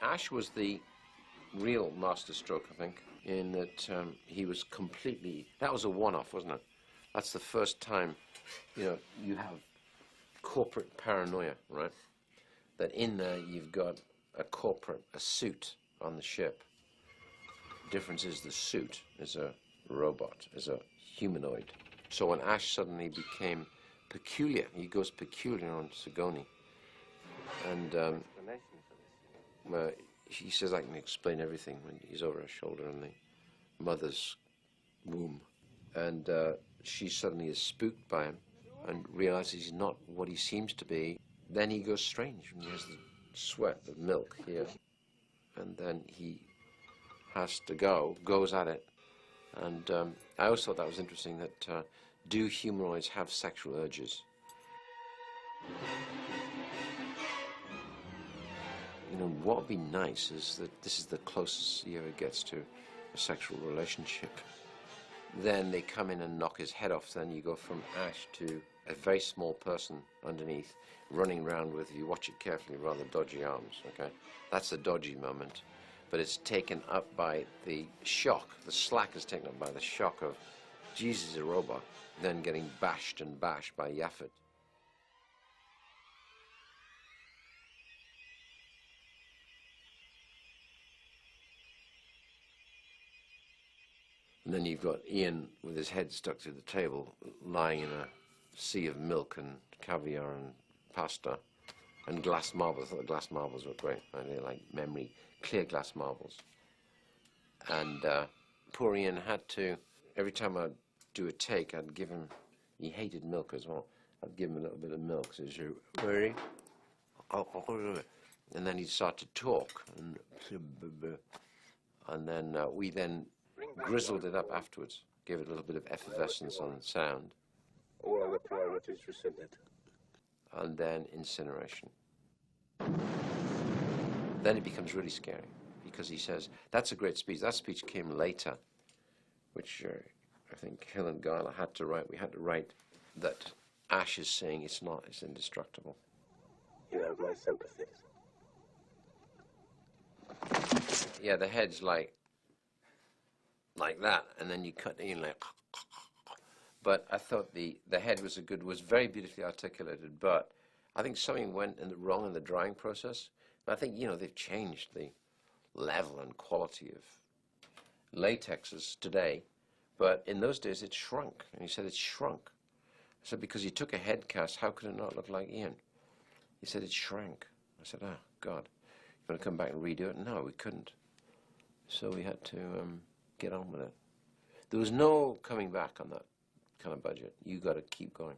Ash was the real masterstroke, I think, in that he was completely... That was a one-off, wasn't it? That's the first time, you know, you have corporate paranoia, right? That in there you've got a suit on the ship. The difference is the suit is a robot, is a humanoid. So when Ash suddenly became peculiar, he goes peculiar on Sigourney. And he says, I can explain everything when he's over her shoulder in the mother's womb. And she suddenly is spooked by him and realizes he's not what he seems to be. Then he goes strange, and he has the sweat, the milk here. And then he has to goes at it. And I always thought that was interesting, that do humanoids have sexual urges? You know, what would be nice is that this is the closest he ever gets to a sexual relationship. Then they come in and knock his head off, then you go from Ash to a very small person underneath, running around with, if you watch it carefully, rather dodgy arms, okay? That's the dodgy moment. But it's taken up by the shock, the slack is taken up by the shock of, Jesus, a robot, then getting bashed and bashed by Yaphet. And then you've got Ian with his head stuck to the table, lying in a sea of milk and caviar and pasta and glass marbles. I thought the glass marbles were great. They're like memory, clear glass marbles. And poor Ian had to, every time I'd do a take, I'd give him, he hated milk as well, I'd give him a little bit of milk. So he'd say, ready? And then he'd start to talk. And then we then grizzled it up afterwards, gave it a little bit of effervescence on sound. All other priorities rescinded. And then incineration. Then it becomes really scary, because he says, that's a great speech. That speech came later, which I think Hill and Guyler had to write. We had to write that Ash is saying it's indestructible. You have my sympathies. Yeah, the head's like that, and then you cut in like. But I thought the head was very beautifully articulated, but I think something went wrong in the drying process. And I think, you know, they've changed the level and quality of latexes today, but in those days it shrunk. And he said it shrunk. I said, because he took a head cast, how could it not look like Ian? He said it shrank. I said, oh, God, you want to come back and redo it? No, we couldn't. So we had to get on with it. There was no coming back on that kind of budget. You got to keep going.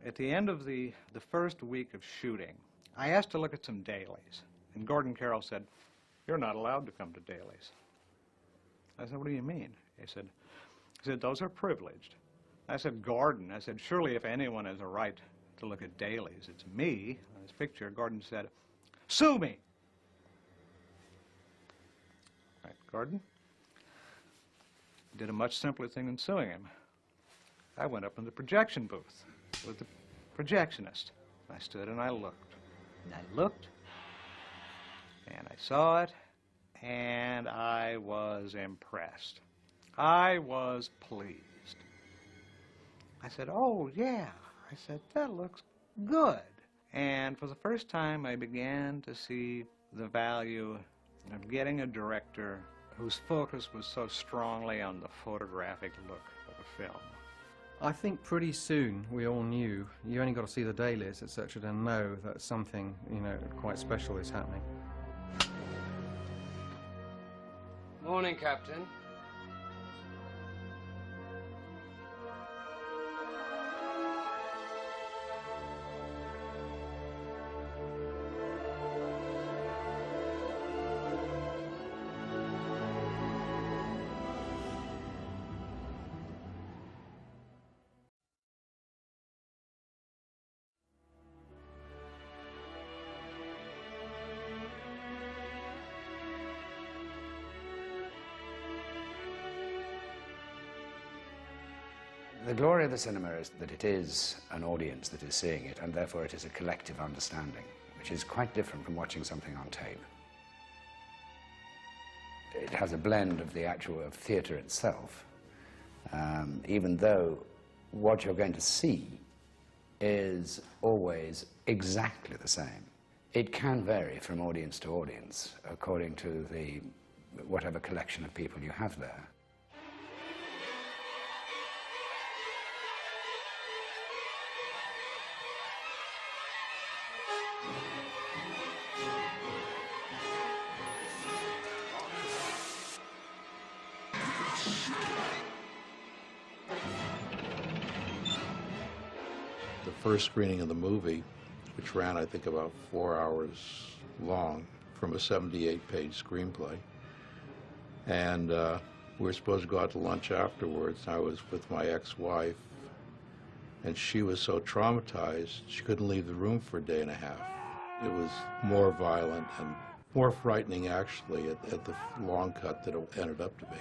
At the end of the first week of shooting, I asked to look at some dailies, and Gordon Carroll said, "You're not allowed to come to dailies." I said, "What do you mean?" He said, "Those are privileged." I said, "Gordon," I said, "surely if anyone has a right to look at dailies, it's me." On his picture, Gordon said, "Sue me." Right, Gordon did a much simpler thing than suing him. I went up in the projection booth with the projectionist. I stood and I looked. And I looked, and I saw it, and I was impressed. I was pleased. I said, "Oh, yeah." I said, "That looks good." And for the first time, I began to see the value of getting a director whose focus was so strongly on the photographic look of a film. I think pretty soon we all knew, you only got to see the dailies, etc., to know that something, you know, quite special is happening. Morning, Captain. The glory of the cinema is that it is an audience that is seeing it, and therefore it is a collective understanding, which is quite different from watching something on tape. it has a blend of the actual theatre itself, even though what you're going to see is always exactly the same. It can vary from audience to audience according to whatever collection of people you have there. The first screening of the movie, which ran, I think, about 4 hours long, from a 78-page screenplay. And we were supposed to go out to lunch afterwards. I was with my ex-wife, and she was so traumatized, she couldn't leave the room for a day and a half. It was more violent and more frightening, actually, at the long cut that it ended up to be.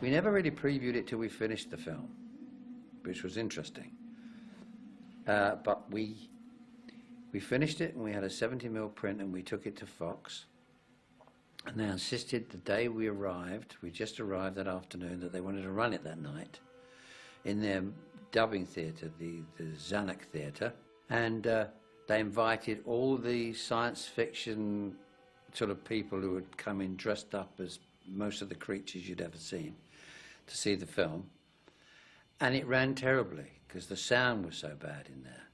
We never really previewed it till we finished the film, which was interesting. But we finished it and we had a 70mm print and we took it to Fox. And they insisted the day we arrived, we just arrived that afternoon, that they wanted to run it that night in their dubbing theatre, the Zanuck Theatre. And they invited all the science fiction sort of people who had come in dressed up as most of the creatures you'd ever seen to see the film. And it ran terribly because the sound was so bad in there.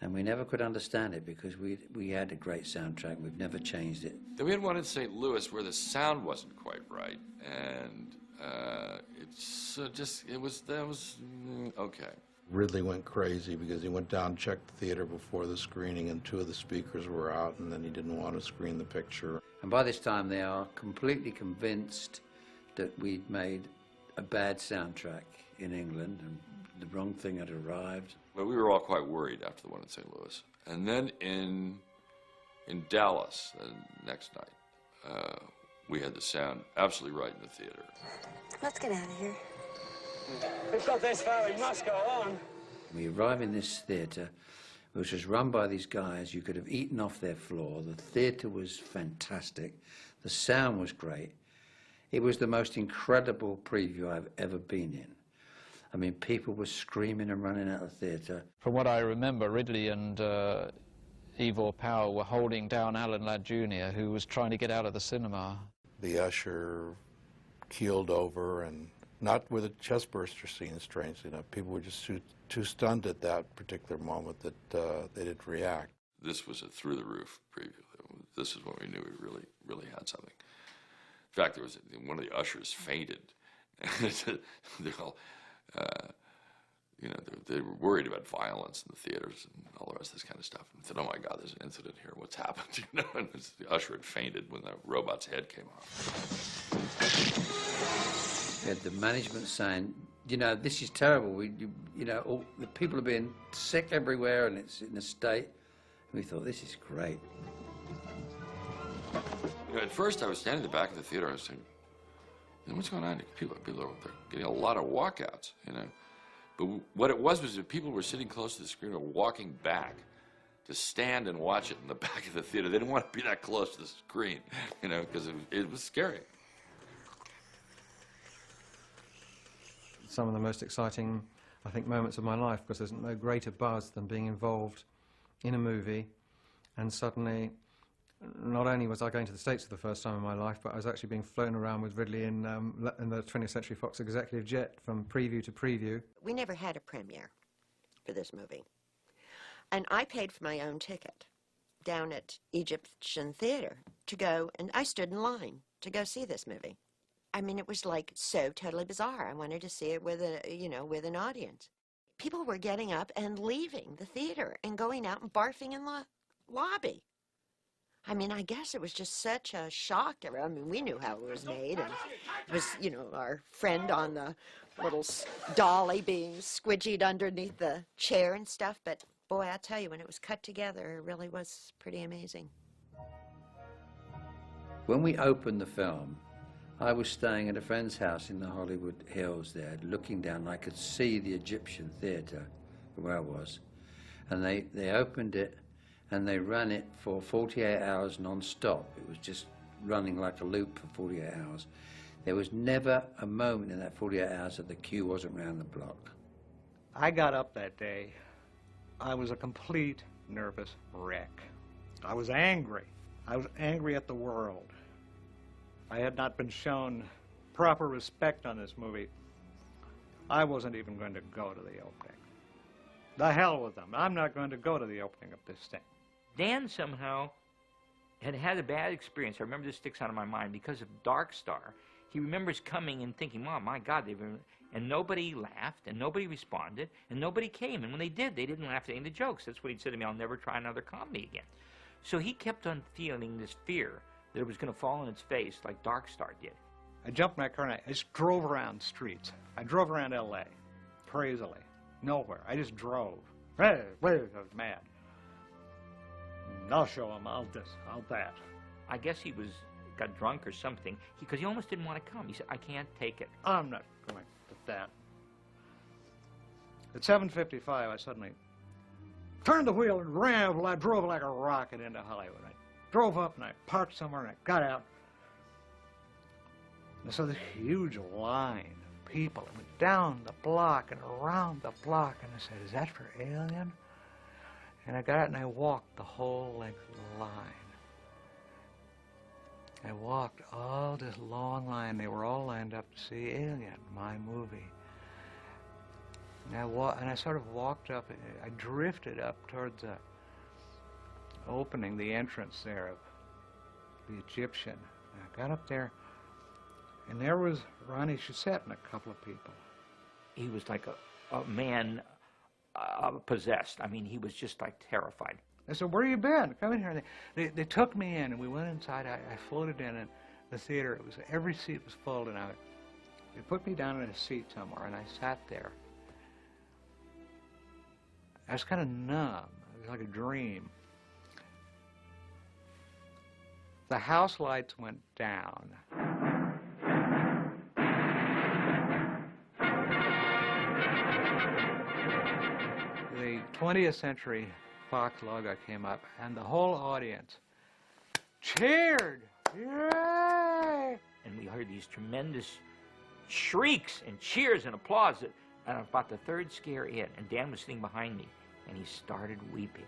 And we never could understand it because we had a great soundtrack. We've never changed it. Then we had one in St. Louis where the sound wasn't quite right, and that was okay. Ridley went crazy because he went down and checked the theater before the screening, and 2 of the speakers were out, and then he didn't want to screen the picture. And by this time, they are completely convinced that we'd made a bad soundtrack in England, and the wrong thing had arrived. But we were all quite worried after the one in St. Louis. And then in Dallas, the next night, we had the sound absolutely right in the theater. Let's get out of here. We've got this far, we must go on. We arrive in this theatre, which was run by these guys. You could have eaten off their floor. The theatre was fantastic. The sound was great. It was the most incredible preview I've ever been in. I mean, people were screaming and running out of the theatre. From what I remember, Ridley and Ivor Powell were holding down Alan Ladd Jr., who was trying to get out of the cinema. The usher keeled over, and not with a chestburster scene, strangely enough. People were just too stunned at that particular moment that they didn't react. This was a through-the-roof preview. This is when we knew we really had something. In fact, there was one of the ushers fainted. They all, they were worried about violence in the theaters and all the rest of this kind of stuff. And said, "Oh my God, there's an incident here. What's happened?" And the usher had fainted when the robot's head came off. We had the management saying, "This is terrible. All the people are being sick everywhere, and it's in a state." And we thought, "This is great." At first, I was standing in the back of the theater. I was saying, "What's going on? People are getting a lot of walkouts, But what it was that people were sitting close to the screen or walking back to stand and watch it in the back of the theater. They didn't want to be that close to the screen, because it was scary. Some of the most exciting, I think, moments of my life, because there's no greater buzz than being involved in a movie, and suddenly, not only was I going to the States for the first time in my life, but I was actually being flown around with Ridley in the 20th Century Fox executive jet from preview to preview. We never had a premiere for this movie. And I paid for my own ticket down at Egyptian Theatre to go, and I stood in line to go see this movie. I mean, it was like so totally bizarre. I wanted to see it with with an audience. People were getting up and leaving the theater and going out and barfing in the lobby. I mean, I guess it was just such a shock. I mean, we knew how it was made, and it was, our friend on the little dolly being squidgied underneath the chair and stuff. But boy, I'll tell you, when it was cut together, it really was pretty amazing. When we opened the film, I was staying at a friend's house in the Hollywood Hills there, looking down, and I could see the Egyptian Theatre where I was. And they opened it, and they ran it for 48 hours non-stop. It was just running like a loop for 48 hours. There was never a moment in that 48 hours that the queue wasn't round the block. I got up that day. I was a complete nervous wreck. I was angry. I was angry at the world. I had not been shown proper respect on this movie. I wasn't even going to go to the opening. The hell with them. I'm not going to go to the opening of this thing. Dan somehow had a bad experience. I remember this sticks out of my mind because of Dark Star. He remembers coming and thinking, "Oh my God," and nobody laughed, and nobody responded, and nobody came. And when they did, they didn't laugh at any of the jokes. That's what he'd said to me, "I'll never try another comedy again." So he kept on feeling this fear that it was going to fall on its face like Dark Star did. I jumped in my car and I just drove around streets. I drove around L.A. crazily. Nowhere. I just drove. I was mad. I'll show him. I'll this. I'll that. I guess he got drunk or something, because he almost didn't want to come. He said, "I can't take it." I'm not going with that. At 7:55, I suddenly turned the wheel and ran. Well, I drove like a rocket into Hollywood. I drove up and I parked somewhere and I got out. And I saw this huge line of people. It went down the block and around the block. And I said, "Is that for Alien?" And I got out and I walked the whole length of the line. I walked all this long line. They were all lined up to see Alien, my movie. And I sort of walked up. I drifted up towards the opening, the entrance there of the Egyptian. And I got up there, and there was Ronnie Shusett and a couple of people. He was like a man possessed. I mean, he was just like terrified. I said, "Where you been? Come in here." And they took me in, and we went inside. I floated in, and the theater, every seat was full, and they put me down in a seat somewhere, and I sat there. I was kind of numb. It was like a dream. The house lights went down. The 20th Century Fox logo came up, and the whole audience cheered. Yay! And we heard these tremendous shrieks and cheers and applause. And about the third scare in, and Dan was sitting behind me, and he started weeping.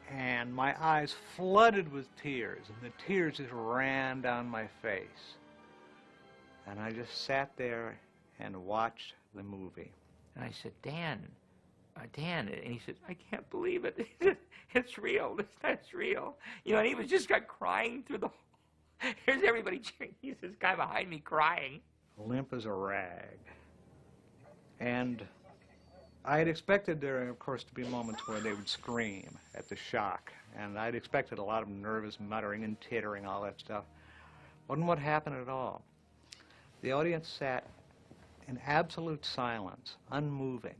And my eyes flooded with tears, and the tears just ran down my face. And I just sat there and watched the movie. And I said, Dan, and he said, "I can't believe it. It's real. It's real." You know, and he was just crying through the. Here's everybody cheering. He's this guy behind me crying. Limp as a rag. And I had expected there, of course, to be moments where they would scream at the shock. And I'd expected a lot of nervous muttering and tittering, all that stuff. Wasn't what happened at all. The audience sat in absolute silence, unmoving,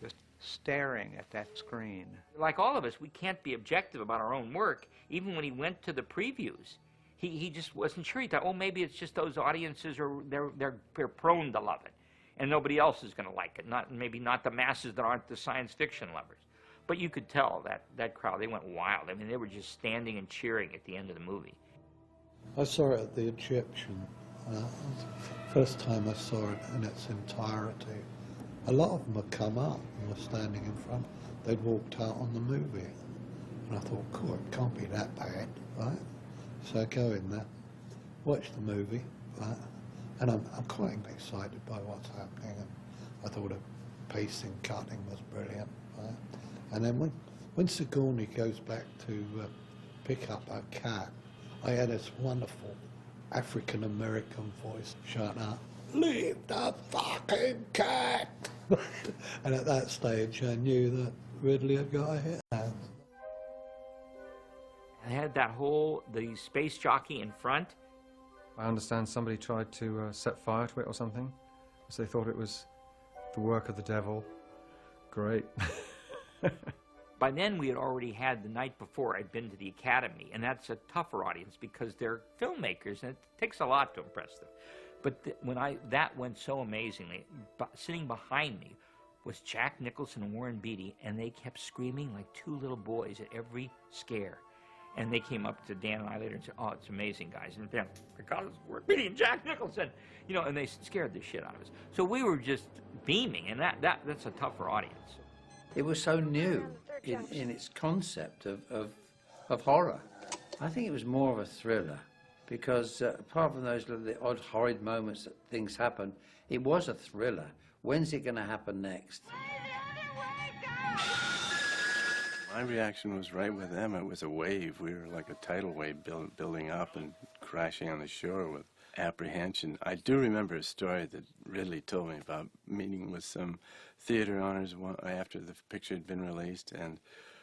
just staring at that screen. Like all of us, we can't be objective about our own work. Even when he went to the previews, he just wasn't sure. He thought, "Oh, maybe it's just those audiences, or they're prone to love it, and nobody else is going to like it. Maybe not the masses that aren't the science fiction lovers." But you could tell that crowd, they went wild. I mean, they were just standing and cheering at the end of the movie. I saw it at the Egyptian. First time I saw it in its entirety. A lot of them had come up and were standing in front. They'd walked out on the movie. And I thought, cool, it can't be that bad, right? So I go in there, watch the movie, right? And I'm quite excited by what's happening. And I thought the pacing, cutting was brilliant, right? And then when Sigourney goes back to pick up her cat, I had this wonderful African-American voice shout out, "Leave the fucking cat!" And at that stage, I knew that Ridley had got a hit. They had the space jockey in front. I understand somebody tried to set fire to it or something, because they thought it was the work of the devil. Great. By then, we had already had, the night before, I'd been to the Academy, and that's a tougher audience because they're filmmakers, and it takes a lot to impress them. But that went so amazingly. Sitting behind me was Jack Nicholson and Warren Beatty, and they kept screaming like two little boys at every scare. And they came up to Dan and I later and said, "Oh, it's amazing, guys." And Dan, "My God, it's Warren Beatty and Jack Nicholson," you know, and they scared the shit out of us. So we were just beaming, and that's a tougher audience. It was so new in its concept of horror. I think it was more of a thriller because apart from those little odd horrid moments that things happen, it was a thriller. When's it going to happen next? My reaction was right with them. It was a wave. We were like a tidal wave building up and crashing on the shore with apprehension. I do remember a story that Ridley told me about meeting with some theater owners after the picture had been released, and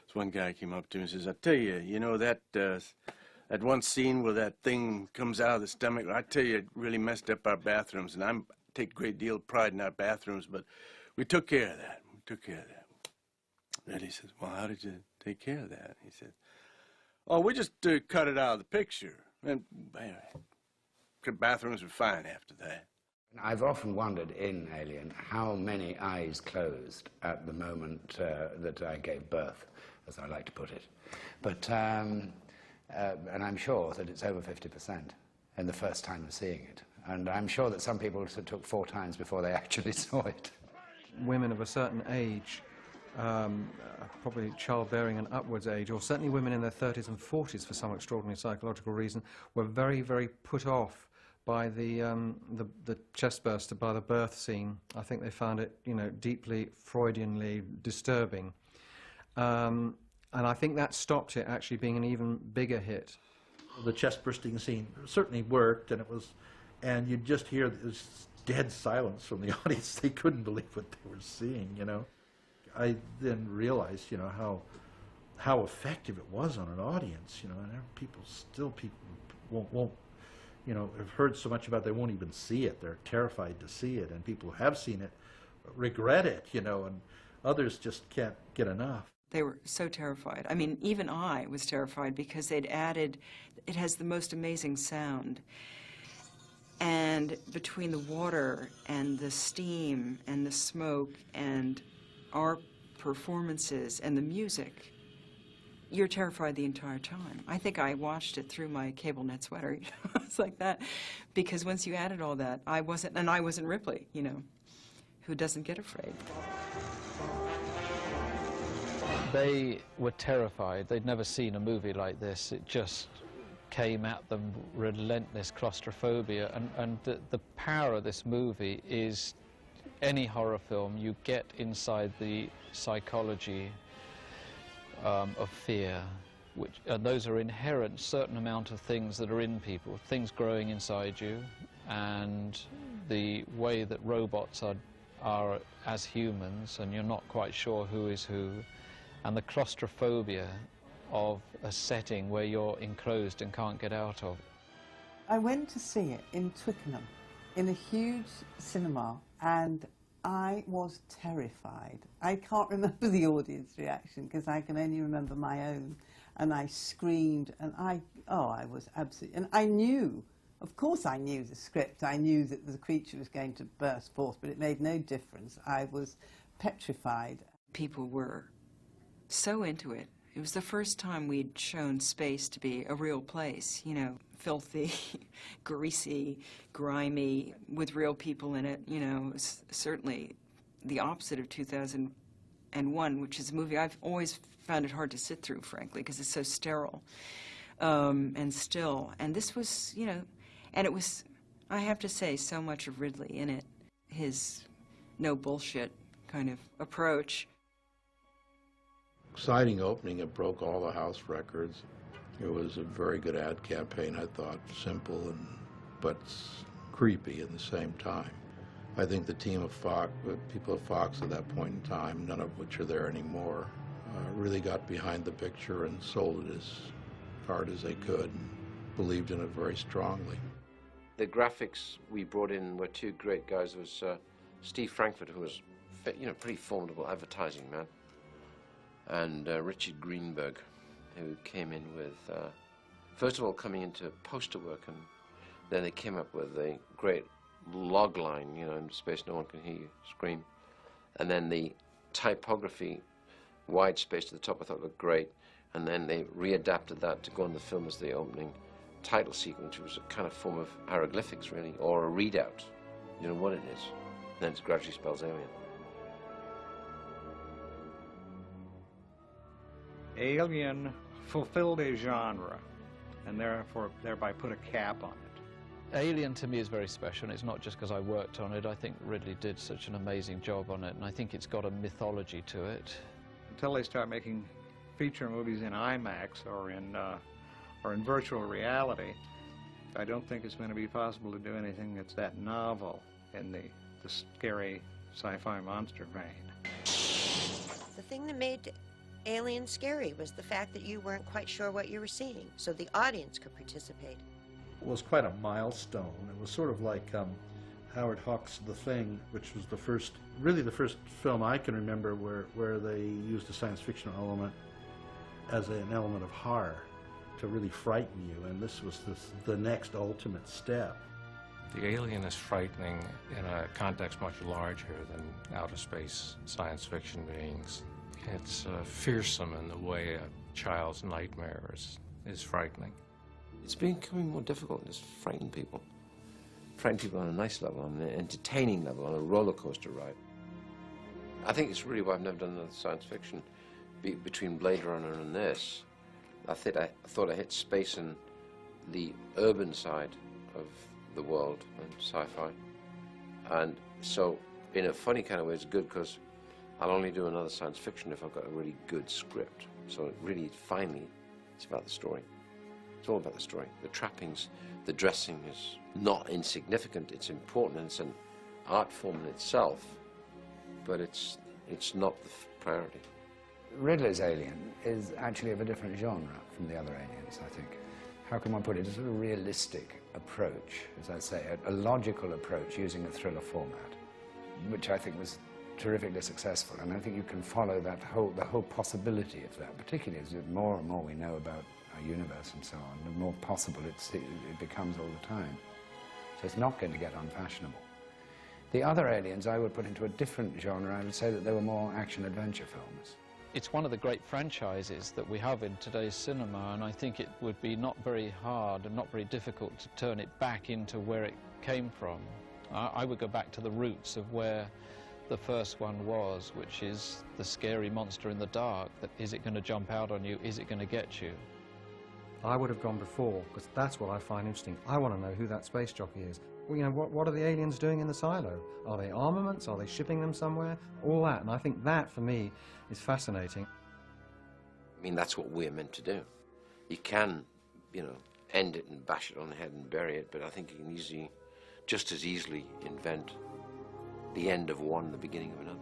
this one guy came up to me and says, "I tell you, you know that one scene where that thing comes out of the stomach, I tell you, it really messed up our bathrooms, and I take a great deal of pride in our bathrooms, but we took care of that. We took care of that." And he says, "Well, how did you take care of that?" He said, "Oh, we just cut it out of the picture. And the bathrooms were fine after that." I've often wondered in Alien how many eyes closed at the moment that I gave birth, as I like to put it. But, and I'm sure that it's over 50% in the first time of seeing it. And I'm sure that some people took 4 times before they actually saw it. Women of a certain age, probably childbearing and upwards age, or certainly women in their 30s and 40s for some extraordinary psychological reason, were very, very put off by the chest burster, by the birth scene. I think they found it, you know, deeply Freudianly disturbing. And I think that stopped it actually being an even bigger hit. The chest bursting scene certainly worked, and you'd just hear this dead silence from the audience. They couldn't believe what they were seeing, you know. I then realized, you know, how effective it was on an audience, you know, and people won't, you know, have heard so much about it, they won't even see it. They're terrified to see it, and people who have seen it regret it, you know, and others just can't get enough. They were so terrified. I mean, even I was terrified because they'd added, it has the most amazing sound. And between the water and the steam and the smoke and our performances and the music, you're terrified the entire time. I think I watched it through my cable net sweater. You know? It's like that. Because once you added all that, I wasn't Ripley, you know, who doesn't get afraid. They were terrified. They'd never seen a movie like this. It just came at them, relentless claustrophobia. And the power of this movie is any horror film, you get inside the psychology of fear, and those are inherent, certain amount of things that are in people, things growing inside you, and the way that robots are as humans, and you're not quite sure who is who, and the claustrophobia of a setting where you're enclosed and can't get out of. I went to see it in Twickenham, in a huge cinema, and I was terrified. I can't remember the audience reaction because I can only remember my own. And I screamed, and I was absolutely... And I knew, of course I knew the script. I knew that the creature was going to burst forth, but it made no difference. I was petrified. People were so into it. It was the first time we'd shown space to be a real place, you know, filthy, greasy, grimy, with real people in it, you know. It's certainly the opposite of 2001, which is a movie I've always found it hard to sit through, frankly, because it's so sterile and still. And this was, you know, and it was, I have to say, so much of Ridley in it, his no bullshit kind of approach. Exciting opening. It broke all the house records. It was a very good ad campaign, I thought, simple but creepy at the same time. I think the team of Fox, people of Fox at that point in time, none of which are there anymore, really got behind the picture and sold it as hard as they could and believed in it very strongly. The graphics we brought in were 2 great guys. There was Steve Frankfurt, who was, you know, pretty formidable advertising man, and Richard Greenberg, who came in with, first of all, coming into poster work, and then they came up with a great log line, you know, in space no one can hear you scream. And then the typography, wide space to the top, I thought looked great. And then they readapted that to go on the film as the opening title sequence, which was a kind of form of hieroglyphics, really, or a readout. You know what it is. Then it gradually spells Alien. Alien fulfilled a genre, and therefore thereby put a cap on it. Alien to me is very special, and it's not just because I worked on it. I think Ridley did such an amazing job on it, and I think it's got a mythology to it. Until they start making feature movies in IMAX or in virtual reality, I don't think it's going to be possible to do anything that's that novel in the scary sci-fi monster vein. The thing that made Alien scary was the fact that you weren't quite sure what you were seeing, so the audience could participate. It was quite a milestone. It was sort of like Howard Hawks' The Thing, which was the first film I can remember where they used a science fiction element as an element of horror to really frighten you, and this was the next ultimate step. The alien is frightening in a context much larger than outer space science fiction beings. It's fearsome in the way a child's nightmare is frightening. It's becoming more difficult to just frighten people. Frighten people on a nice level, on an entertaining level, on a roller coaster ride. I think it's really why I've never done another science fiction between Blade Runner and this. I thought I hit space and the urban side of the world and sci-fi. And so, in a funny kind of way, it's good because I'll only do another science fiction if I've got a really good script. So really, finally, it's about the story. It's all about the story. The trappings, the dressing is not insignificant. It's important, and it's an art form in itself, but it's not the priority. Ridley's Alien is actually of a different genre from the other aliens, I think. How can one put it? It's a sort of realistic approach, as I say, a logical approach using a thriller format, which I think was terrifically successful. And I think you can follow the whole possibility of that, particularly as more and more we know about our universe and so on, the more possible it becomes all the time. So it's not going to get unfashionable. The other aliens I would put into a different genre. I would say that they were more action-adventure films. It's one of the great franchises that we have in today's cinema, and I think it would be not very hard and not very difficult to turn it back into where it came from. I would go back to the roots of where the first one was, which is the scary monster in the dark. That is it going to jump out on you? Is it going to get you? I would have gone before, because that's what I find interesting. I want to know who that space jockey is. Well, you know, what are the aliens doing in the silo? Are they armaments? Are they shipping them somewhere? All that, and I think that, for me, is fascinating. I mean, that's what we're meant to do. You can, you know, end it and bash it on the head and bury it, but I think you can just as easily invent the end of one, the beginning of another.